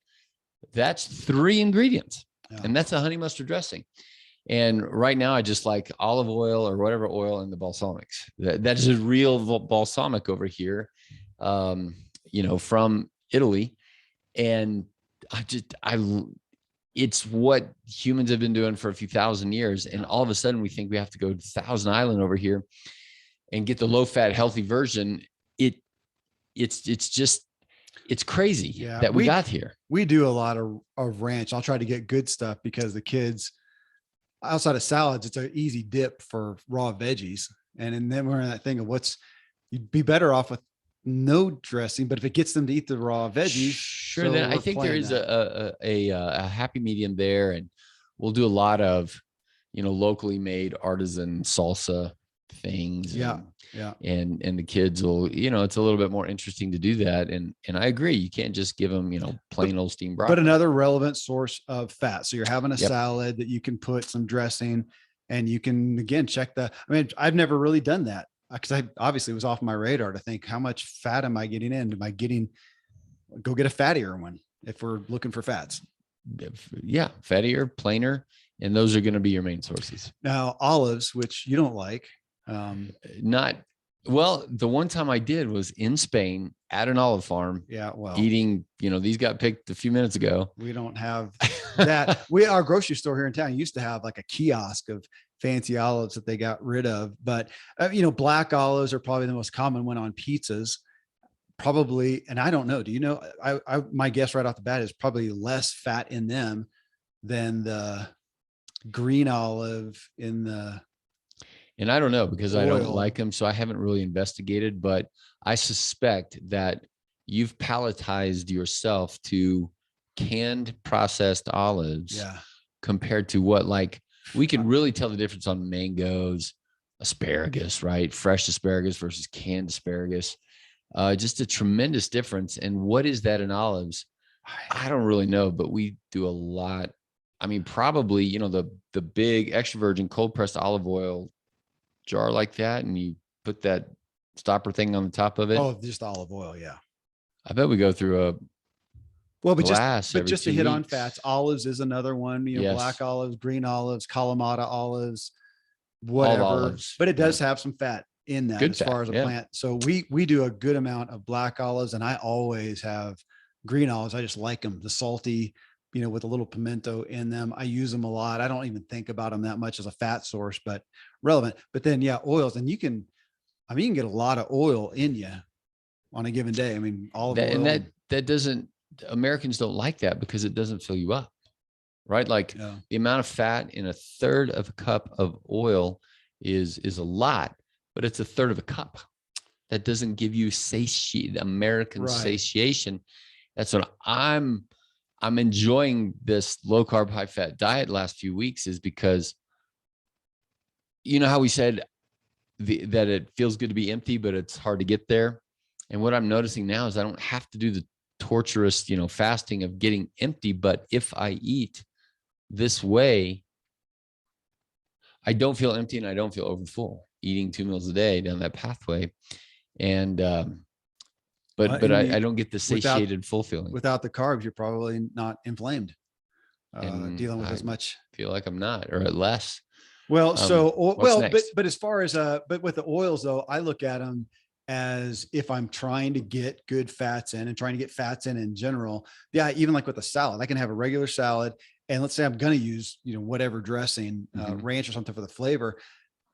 [SPEAKER 2] That's 3 ingredients. Yeah. And that's a honey mustard dressing. And right now I just like olive oil or whatever oil in the balsamics. That is a real balsamic over here, from Italy. And it's what humans have been doing for a few thousand years. And all of a sudden we think we have to go to Thousand Island over here and get the low fat, healthy version. It's crazy that we got here.
[SPEAKER 1] We do a lot of ranch. I'll try to get good stuff because the kids, outside of salads, it's an easy dip for raw veggies. And then we're in that thing of you'd be better off with no dressing, but if it gets them to eat the raw veggies,
[SPEAKER 2] sure. So then I think there is a happy medium there, and we'll do a lot of, locally made artisan salsa things.
[SPEAKER 1] Yeah.
[SPEAKER 2] And the kids will, it's a little bit more interesting to do that. And I agree. You can't just give them, plain old steamed broccoli.
[SPEAKER 1] But another relevant source of fat. So you're having a salad that you can put some dressing, and you can, again, check I've never really done that because I obviously was off my radar to think, how much fat am I getting in? Go get a fattier one if we're looking for fats.
[SPEAKER 2] Yeah. Fattier, plainer. And those are going to be your main sources.
[SPEAKER 1] Now, olives, which you don't like.
[SPEAKER 2] The one time I did was in Spain at an olive farm.
[SPEAKER 1] Yeah. Well,
[SPEAKER 2] eating, these got picked a few minutes ago.
[SPEAKER 1] We don't have that. Our grocery store here in town used to have like a kiosk of fancy olives that they got rid of. But, black olives are probably the most common one on pizzas. Probably. And I don't know. Do you know, my guess right off the bat is probably less fat in them than the green olive in the.
[SPEAKER 2] And I don't know because
[SPEAKER 1] oil.
[SPEAKER 2] I don't like them. So I haven't really investigated, but I suspect that you've palletized yourself to canned processed olives compared to what, we can really tell the difference on mangoes, asparagus, right? Fresh asparagus versus canned asparagus. Just a tremendous difference. And what is that in olives? I don't really know, but we do a lot. I mean, probably, the big extra virgin cold pressed olive oil jar like that, and you put that stopper thing on the top of it.
[SPEAKER 1] Oh, just olive oil. Yeah.
[SPEAKER 2] I bet we go through
[SPEAKER 1] just to hit on fats, olives is another one, black olives, green olives, Kalamata olives, whatever.
[SPEAKER 2] Olives.
[SPEAKER 1] But it does have some fat in that
[SPEAKER 2] Good
[SPEAKER 1] as
[SPEAKER 2] fat,
[SPEAKER 1] far as a plant. So we do a good amount of black olives, and I always have green olives. I just like them, the salty, with a little pimento in them. I use them a lot. I don't even think about them that much as a fat source, but relevant. But then, oils, and you can get a lot of oil in you on a given day. Olive oil.
[SPEAKER 2] And that doesn't, Americans don't like that because it doesn't fill you up, right? The amount of fat in a third of a cup of oil is a lot, but it's a third of a cup. That doesn't give you American satiation. That's what I'm enjoying this low carb, high fat diet last few weeks, is because, how we said that it feels good to be empty, but it's hard to get there. And what I'm noticing now is I don't have to do the torturous, fasting of getting empty. But if I eat this way, I don't feel empty and I don't feel overfull eating 2 meals a day down that pathway. And, but I don't get the satiated full feeling.
[SPEAKER 1] Without the carbs, you're probably not inflamed, dealing with as much.
[SPEAKER 2] Feel like I'm not, or less.
[SPEAKER 1] Well, but as far as, but with the oils though, I look at them as if I'm trying to get good fats in and trying to get fats in general. Yeah. Even like with a salad, I can have a regular salad, and let's say I'm going to use, whatever dressing, ranch or something for the flavor.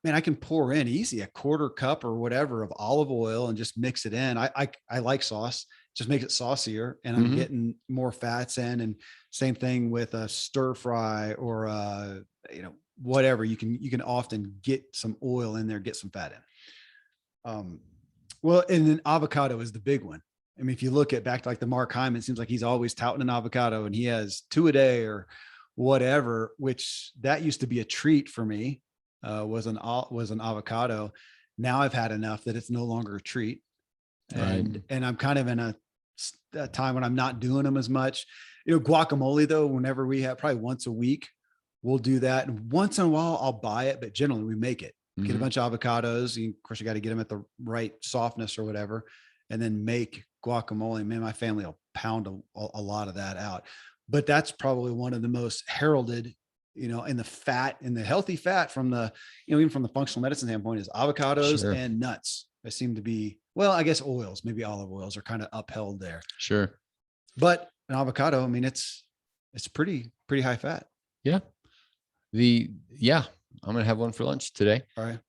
[SPEAKER 1] Man, I can pour in easy a quarter cup or whatever of olive oil and just mix it in. I like sauce, just makes it saucier, and I'm getting more fats in. And same thing with a stir fry or whatever. You can often get some oil in there, get some fat in. Well, and then avocado is the big one. If you look at back to the Mark Hyman, it seems like he's always touting an avocado, and he has 2 a day or whatever, which that used to be a treat for me. Was an avocado. Now I've had enough that it's no longer a treat. And I'm kind of in a time when I'm not doing them as much. Guacamole though, whenever we have, probably once a week, we'll do that. And once in a while I'll buy it, but generally we make it. Get a bunch of avocados. Of course, you got to get them at the right softness or whatever, and then make guacamole. Man, my family will pound a lot of that out. But that's probably one of the most heralded and the fat and the healthy fat from the, even from the functional medicine standpoint is avocados
[SPEAKER 2] Sure.
[SPEAKER 1] and nuts. They seem to be, well, I guess oils, maybe olive oils are kind of upheld there.
[SPEAKER 2] Sure.
[SPEAKER 1] But an avocado, I mean, it's pretty high fat.
[SPEAKER 2] Yeah. I'm going to have one for lunch today.
[SPEAKER 1] All right.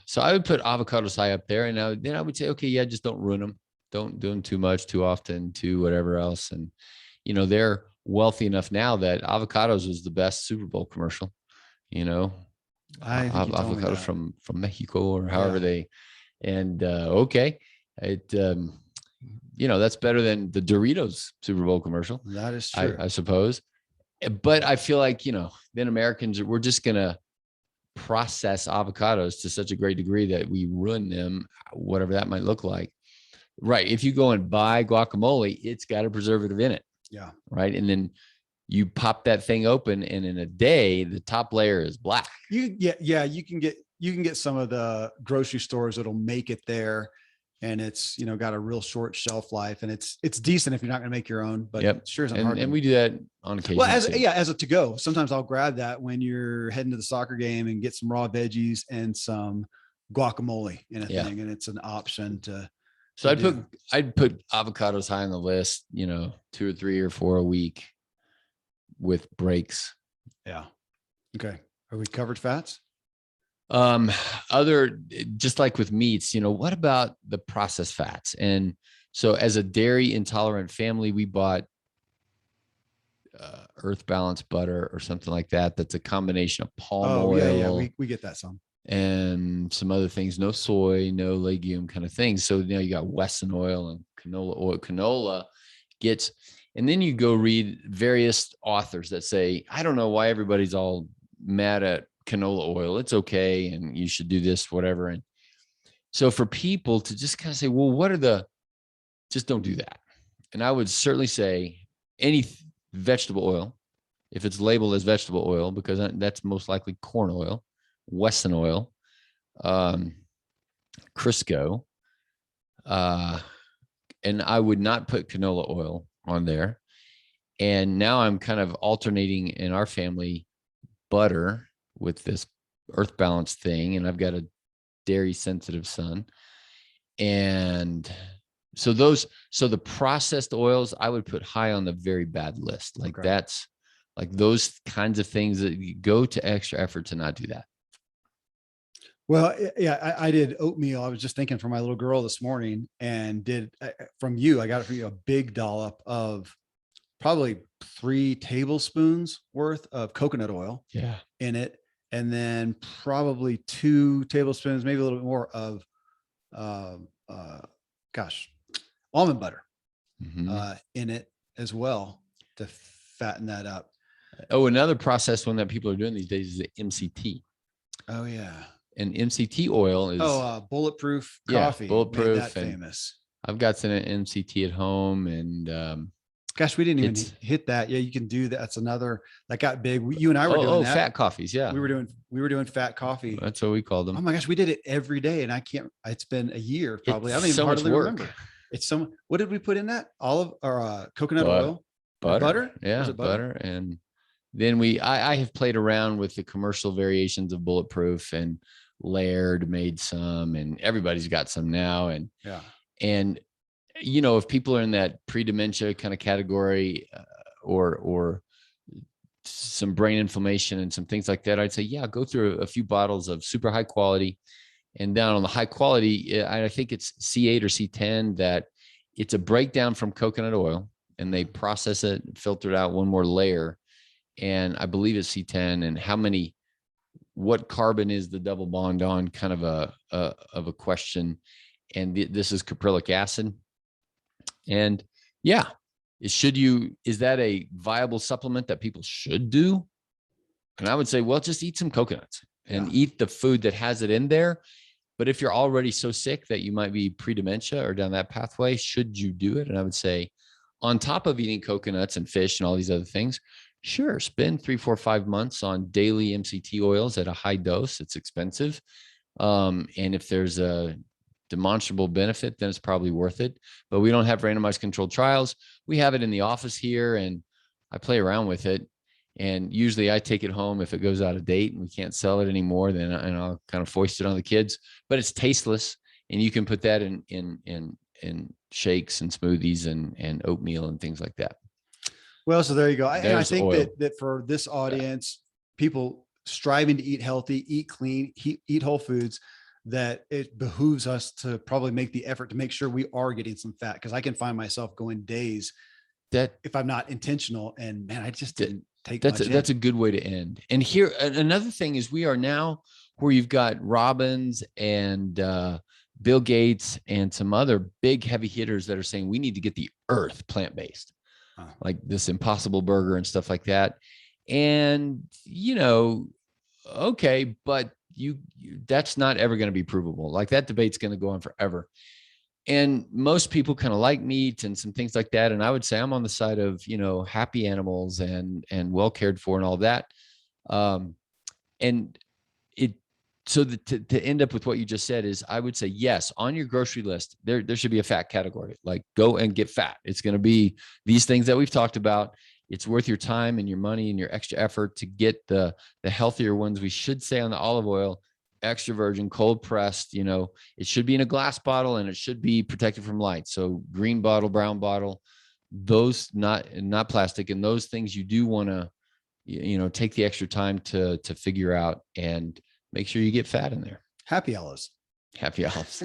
[SPEAKER 2] So I would put avocados high up there, and then I would say, okay, yeah, just don't ruin them. Don't do them too much, too often, too whatever else. And, they're wealthy enough now that avocados was the best Super Bowl commercial,
[SPEAKER 1] I think you told me
[SPEAKER 2] avocados
[SPEAKER 1] that.
[SPEAKER 2] from Mexico or however okay. That's better than the Doritos Super Bowl commercial.
[SPEAKER 1] That is true.
[SPEAKER 2] I suppose. But I feel like, then Americans, we're just going to process avocados to such a great degree that we ruin them, whatever that might look like. Right. If you go and buy guacamole, it's got a preservative in it.
[SPEAKER 1] Yeah.
[SPEAKER 2] Right. And then you pop that thing open, and in a day, the top layer is black.
[SPEAKER 1] You can get some of the grocery stores that'll make it there, and it's, got a real short shelf life, and it's decent if you're not going to make your own, but it sure isn't hard.
[SPEAKER 2] And we do that on occasion.
[SPEAKER 1] Well, as a to-go, sometimes I'll grab that when you're heading to the soccer game and get some raw veggies and some guacamole in a thing. And it's an option to.
[SPEAKER 2] So I'd put avocados high on the list, 2 or 3 or 4 a week with breaks.
[SPEAKER 1] Yeah. Okay. Are we covered fats?
[SPEAKER 2] Just like with meats, what about the processed fats? And so as a dairy intolerant family, we bought Earth Balance butter or something like that. That's a combination of palm oil.
[SPEAKER 1] Yeah. We get that some.
[SPEAKER 2] And some other things, no soy, no legume kind of things. So now you got Wesson oil and canola oil. Canola gets, and then you go read various authors that say, I don't know why everybody's all mad at canola oil. It's okay. And you should do this, whatever. And so for people to just kind of say, well, just don't do that. And I would certainly say any vegetable oil, if it's labeled as vegetable oil, because that's most likely corn oil, Wesson oil, Crisco, and I would not put canola oil on there. And now I'm kind of alternating in our family butter with this Earth Balance thing, and I've got a dairy sensitive son. And so the processed oils I would put high on the very bad list. Like that's like those kinds of things that you go to extra effort to not do that.
[SPEAKER 1] Well, yeah, I did oatmeal. I was just thinking for my little girl this morning, and I got it from you, a big dollop of probably 3 tablespoons worth of coconut oil in it. And then probably 2 tablespoons, maybe a little bit more of, almond butter in it as well to fatten that up.
[SPEAKER 2] Oh, another processed one that people are doing these days is the MCT.
[SPEAKER 1] Oh yeah.
[SPEAKER 2] And MCT oil is
[SPEAKER 1] bulletproof coffee.
[SPEAKER 2] Bulletproof.
[SPEAKER 1] Made that famous.
[SPEAKER 2] I've got some MCT at home, and
[SPEAKER 1] gosh, we didn't even hit that. Yeah, you can do that. That's another that got big. You and I were doing that.
[SPEAKER 2] Fat coffees. Yeah,
[SPEAKER 1] we were doing fat coffee.
[SPEAKER 2] That's what we called them.
[SPEAKER 1] Oh my gosh, we did it every day, and I can't. It's been a year probably. I don't even
[SPEAKER 2] so
[SPEAKER 1] hardly
[SPEAKER 2] much work.
[SPEAKER 1] remember. It's so. What did we put in that? Olive or coconut oil? Butter.
[SPEAKER 2] Yeah,
[SPEAKER 1] Was it butter?
[SPEAKER 2] And then I have played around with the commercial variations of Bulletproof, and Laird made some, and everybody's got some now. And if people are in that pre-dementia kind of category, or some brain inflammation and some things like that, I'd say, go through a few bottles of super high quality, and down on the high quality, I think it's C8 or C10, that it's a breakdown from coconut oil, and they process it, filter it out one more layer. And I believe it's C10, and what carbon is the double bond on, kind of a question. And this is caprylic acid. And is that a viable supplement that people should do? And I would say, well, just eat some coconuts and eat the food that has it in there. But if you're already so sick that you might be pre-dementia or down that pathway, should you do it? And I would say, on top of eating coconuts and fish and all these other things, sure, spend 3, 4, 5 months on daily MCT oils at a high dose. It's expensive. And if there's a demonstrable benefit, then it's probably worth it. But we don't have randomized controlled trials. We have it in the office here, and I play around with it. And usually I take it home. If it goes out of date and we can't sell it anymore, then I'll kind of foist it on the kids, but it's tasteless. And you can put that in shakes and smoothies and oatmeal and things like that.
[SPEAKER 1] Well, so there you go. And I think
[SPEAKER 2] oil.
[SPEAKER 1] that for this audience, people striving to eat healthy, eat clean, eat whole foods, that it behooves us to probably make the effort to make sure we are getting some fat. Cause I can find myself going days
[SPEAKER 2] that
[SPEAKER 1] if I'm not intentional, and man, I just didn't take
[SPEAKER 2] that's a good way to end. And here, another thing is we are now where you've got Robbins and Bill Gates and some other big heavy hitters that are saying we need to get the earth plant-based, like this Impossible Burger and stuff like that. And, okay, but you that's not ever going to be provable. Like that debate's going to go on forever. And most people kind of like meat and some things like that. And I would say I'm on the side of, happy animals and well cared for and all that. And it, so to end up with what you just said is, I would say, yes, on your grocery list, there should be a fat category, like go and get fat. It's going to be these things that we've talked about. It's worth your time and your money and your extra effort to get the healthier ones. We should say on the olive oil, extra virgin, cold pressed, it should be in a glass bottle and it should be protected from light. So green bottle, brown bottle, those not plastic. And those things you do want to, take the extra time to figure out and make sure you get fat in there.
[SPEAKER 1] Happy olives.
[SPEAKER 2] Happy olives.